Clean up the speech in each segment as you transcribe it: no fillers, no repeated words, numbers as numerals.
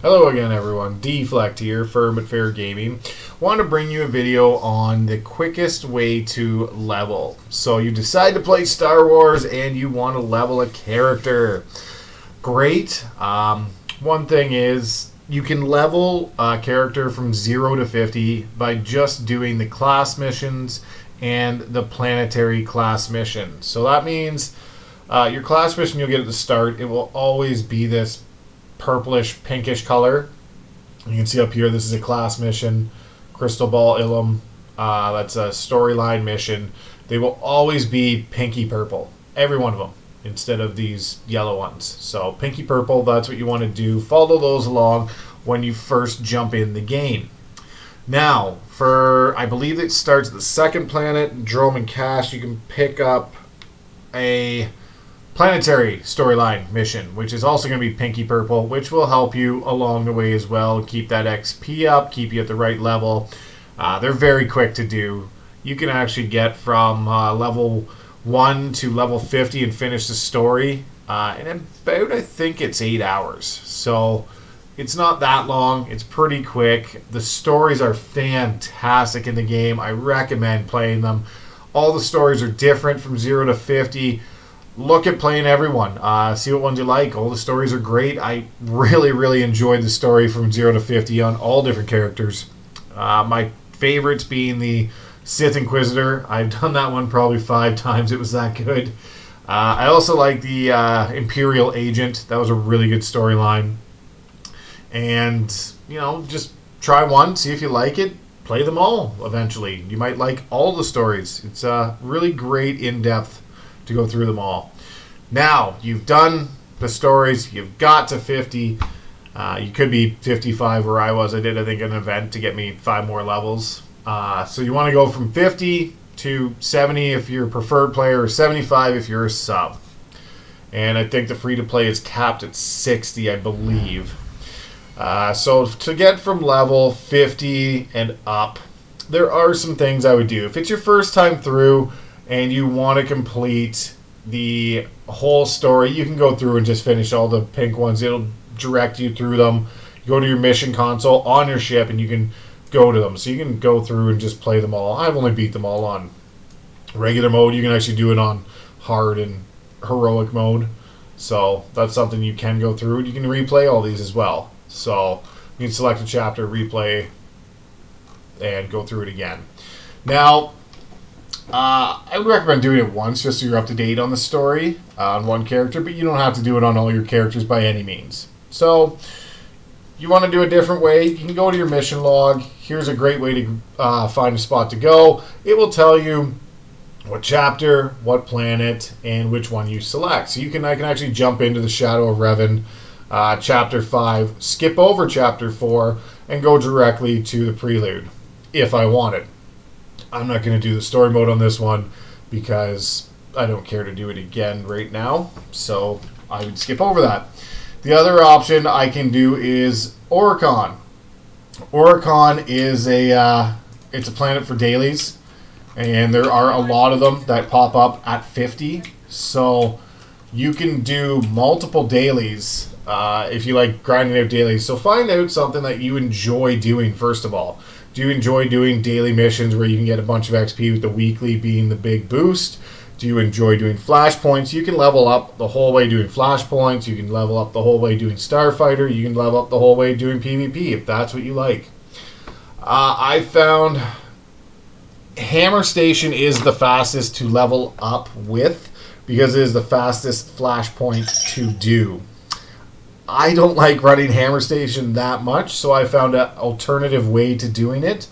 Hello again everyone, Deflect here, Firm but Fair Gaming. Want to bring you a video on the quickest way to level. So you decide to play Star Wars and you want to level a character. Great. One thing is you can level a character from 0 to 50 by just doing the class missions and the planetary class mission. So that means your class mission you'll get at the start, it will always be this purplish pinkish color. You can see up here this is a class mission, Crystal Ball Ilum, that's a storyline mission. They will always be pinky purple, every one of them, instead of these yellow ones. So pinky purple, that's what you want to do. Follow those along when you first jump in the game. Now for, I believe it starts at the second planet, Drome and Cash, you can pick up a planetary storyline mission, which is also going to be pinky purple, which will help you along the way as well. Keep that XP up, keep you at the right level. They're very quick to do. You can actually get from level 1 to level 50 and finish the story in about, I think it's 8 hours. So it's not that long. It's pretty quick. The stories are fantastic in the game. I recommend playing them. All the stories are different from 0 to 50. Look at playing everyone. See what ones you like. All the stories are great. I really enjoyed the story from 0 to 50 on all different characters. My favorites being the Sith Inquisitor. I've done that one probably 5 times. It was that good. I also like the Imperial Agent. That was a really good storyline. And, you know, just try one, see if you like it. Play them all eventually. You might like all the stories. It's really great in-depth to go through them all. Now, you've done the stories, you've got to 50. You could be 55 where I was. I did, I think, an event to get me 5 more levels. So you want to go from 50 to 70 if you're a preferred player, or 75 if you're a sub. And I think the free-to-play is capped at 60, I believe. So to get from level 50 and up, there are some things I would do. If it's your first time through, and you want to complete the whole story, you can go through and just finish all the pink ones. It'll direct you through them. You go to your mission console on your ship and you can go to them. So you can go through and just play them all. I've only beat them all on regular mode. You can actually do it on hard and heroic mode. So that's something you can go through. You can replay all these as well. So you can select a chapter, replay, and go through it again. Now, I would recommend doing it once just so you're up to date on the story on one character, but you don't have to do it on all your characters by any means. So you want to do a different way, you can go to your mission log. Here's a great way to find a spot to go. It will tell you what chapter, what planet, and which one you select. So I can actually jump into the Shadow of Revan, chapter 5, skip over chapter 4, and go directly to the prelude if I wanted. I'm not going to do the story mode on this one because I don't care to do it again right now, so I would skip over that. The other option I can do is Oricon. Oricon is it's a planet for dailies, and there are a lot of them that pop up at 50, so you can do multiple dailies if you like grinding out dailies. So find out something that you enjoy doing first of all. Do you enjoy doing daily missions where you can get a bunch of XP with the weekly being the big boost? Do you enjoy doing flashpoints? You can level up the whole way doing flashpoints. You can level up the whole way doing Starfighter. You can level up the whole way doing PvP if that's what you like. I found Hammer Station is the fastest to level up with because it is the fastest flashpoint to do. I don't like running Hammer Station that much, so I found an alternative way to doing it,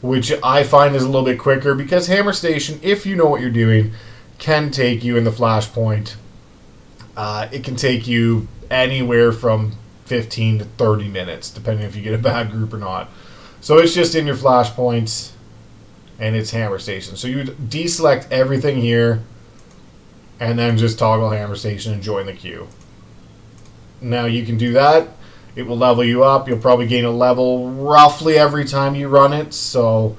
which I find is a little bit quicker because Hammer Station, if you know what you're doing, can take you in the Flashpoint. It can take you anywhere from 15 to 30 minutes, depending if you get a bad group or not. So it's just in your Flashpoints, and it's Hammer Station. So you deselect everything here, and then just toggle Hammer Station and join the queue. Now you can do that. It will level you up. You'll probably gain a level roughly every time you run it. So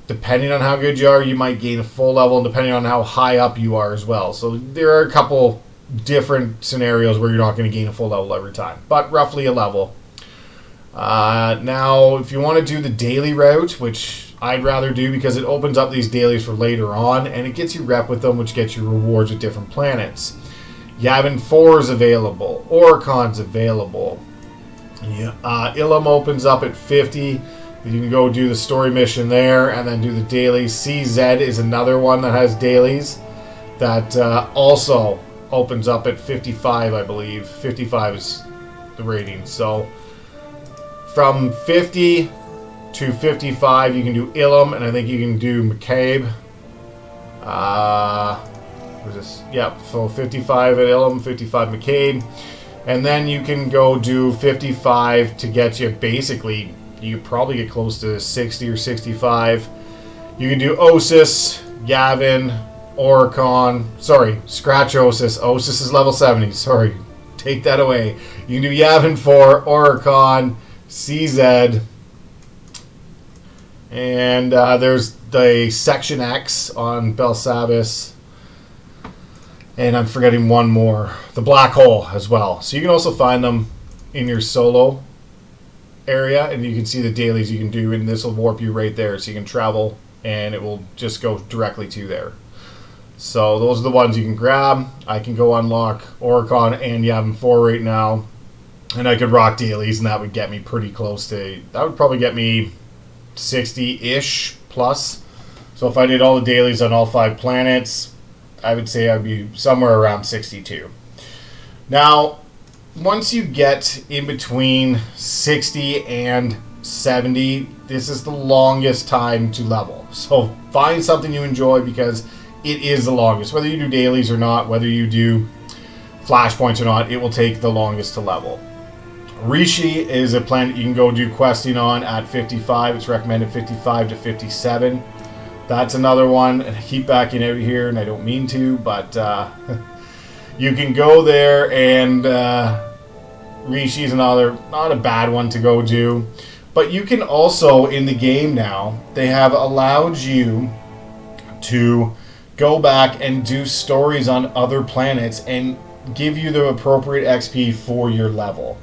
depending on how good you are, you might gain a full level, and depending on how high up you are as well. So there are a couple different scenarios where you're not going to gain a full level every time, but roughly a level. Now, if you want to do the daily route, which I'd rather do because it opens up these dailies for later on, and it gets you rep with them, which gets you rewards with different planets. Yavin 4 is available. Oricon's available. Yeah. Ilum opens up at 50. You can go do the story mission there and then do the dailies. CZ is another one that has dailies that also opens up at 55, I believe. 55 is the rating. So from 50 to 55, you can do Ilum, and I think you can do McCabe. What is this? Yep, so 55 at Ilum, 55 McCabe. And then you can go do 55 to get you basically, you could probably get close to 60 or 65. You can do Osis, Yavin, Oricon. Sorry, scratch Osis. Osis is level 70. Sorry, take that away. You can do Yavin 4, Oricon, CZ. And there's the Section X on Belsabas. And I'm forgetting one more. The Black Hole as well. So you can also find them in your solo area. And you can see the dailies you can do. And this will warp you right there. So you can travel. And it will just go directly to there. So those are the ones you can grab. I can go unlock Oricon and Yavin 4 right now. And I could rock dailies. And that would get me pretty close to... That would probably get me 60-ish plus. So if I did all the dailies on all 5 planets... I would say I'd be somewhere around 62. Now, once you get in between 60 and 70, this is the longest time to level. So find something you enjoy because it is the longest. Whether you do dailies or not, whether you do flashpoints or not, it will take the longest to level. Rishi is a planet you can go do questing on at 55. It's recommended 55 to 57. That's another one. I keep backing out here, and I don't mean to, but you can go there, and Rishi is another, not a bad one to go do. But you can also, in the game now, they have allowed you to go back and do stories on other planets and give you the appropriate XP for your level.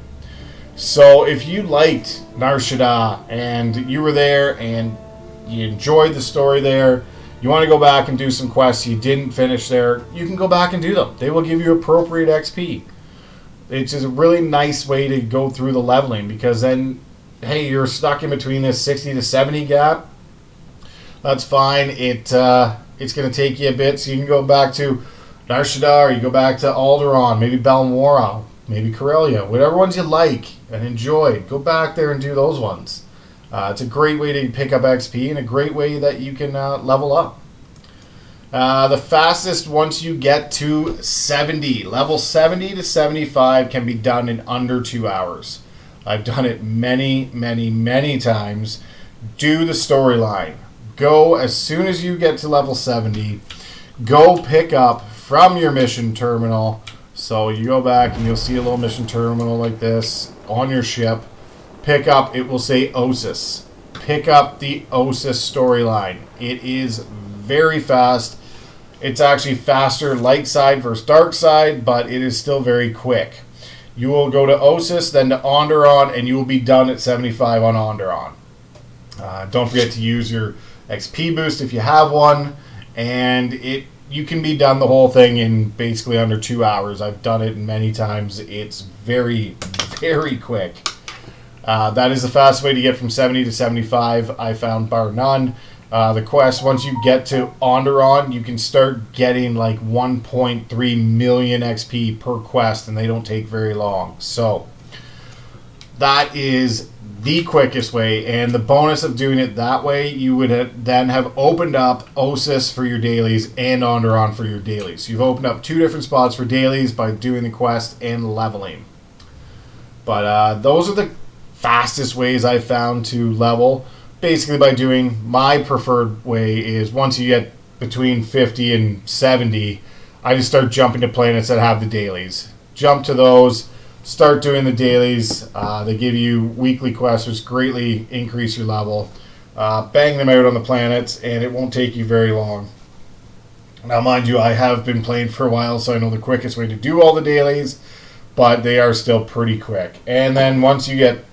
So if you liked Nar Shaddaa and you were there and you enjoyed the story there, you want to go back and do some quests you didn't finish there, you can go back and do them. They will give you appropriate XP. It's just a really nice way to go through the leveling because then, hey, you're stuck in between this 60 to 70 gap. That's fine. It's going to take you a bit, so you can go back to Nar Shaddaa, or you go back to Alderaan, maybe Balmorra, maybe Corellia, whatever ones you like and enjoy. Go back there and do those ones. It's a great way to pick up XP and a great way that you can level up. The fastest once you get to 70. Level 70 to 75 can be done in under 2 hours. I've done it many, many, many times. Do the storyline. Go as soon as you get to level 70. Go pick up from your mission terminal. So you go back and you'll see a little mission terminal like this on your ship. Pick up, it will say Osis. Pick up the Osis storyline. It is very fast. It's actually faster light side versus dark side, but it is still very quick. You will go to Osis, then to Onderon, and you will be done at 75 on Onderon. Don't forget to use your XP boost if you have one, and you can be done the whole thing in basically under 2 hours. I've done it many times. It's very, very quick. That is the fastest way to get from 70 to 75, I found, bar none. The quest, once you get to Onderon, you can start getting like 1.3 million XP per quest, and they don't take very long. So that is the quickest way, and the bonus of doing it that way, you would then have opened up Osis for your dailies and Onderon for your dailies. You've opened up 2 different spots for dailies by doing the quest and leveling. But those are the fastest ways I've found to level. Basically by doing, my preferred way is once you get between 50 and 70, I just start jumping to planets that have the dailies. Jump to those, start doing the dailies. They give you weekly quests which greatly increase your level. Bang them out on the planets and it won't take you very long. Now mind you, I have been playing for a while, so I know the quickest way to do all the dailies, but they are still pretty quick. And then once you get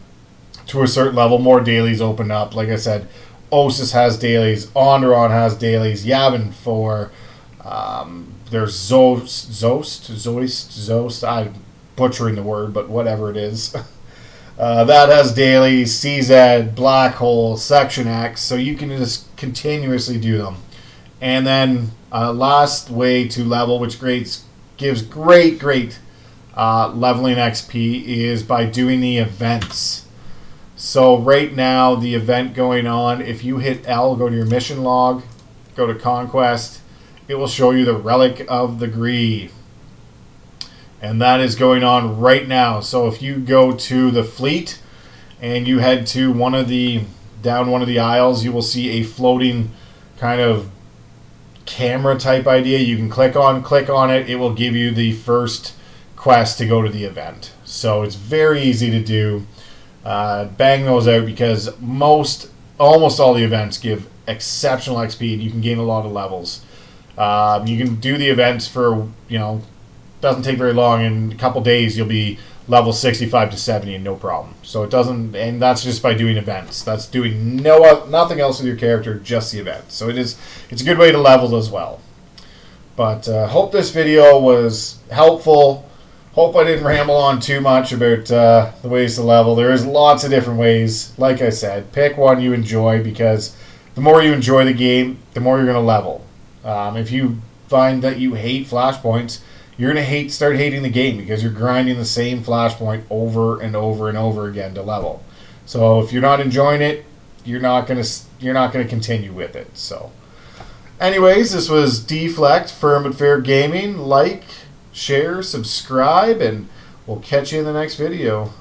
to a certain level, more dailies open up. Like I said, Osis has dailies, Onderon has dailies, Yavin 4. There's Zoist. I'm butchering the word, but whatever it is. That has dailies, CZ, Black Hole, Section X, so you can just continuously do them. And then last way to level, which gives great leveling XP, is by doing the events. So right now, the event going on, if you hit L, go to your mission log, go to Conquest, it will show you the Relic of the Greed. And that is going on right now. So if you go to the fleet and you head to down one of the aisles, you will see a floating kind of camera type idea. You can click on it. It will give you the first quest to go to the event. So it's very easy to do. Bang those out, because almost all the events give exceptional XP and you can gain a lot of levels. You can do the events for, doesn't take very long. In a couple days you'll be level 65 to 70 and no problem. So it doesn't, and that's just by doing events. That's doing nothing else with your character, just the events. So it's a good way to level as well. But hope this video was helpful. Hope I didn't ramble on too much about the ways to level. There is lots of different ways. Like I said, pick one you enjoy, because the more you enjoy the game, the more you're going to level. If you find that you hate flashpoints, you're going to start hating the game, because you're grinding the same flashpoint over and over and over again to level. So if you're not enjoying it, you're not going to continue with it. So anyways, this was Deflect, Firm but Fair Gaming. Like, share, subscribe, and we'll catch you in the next video.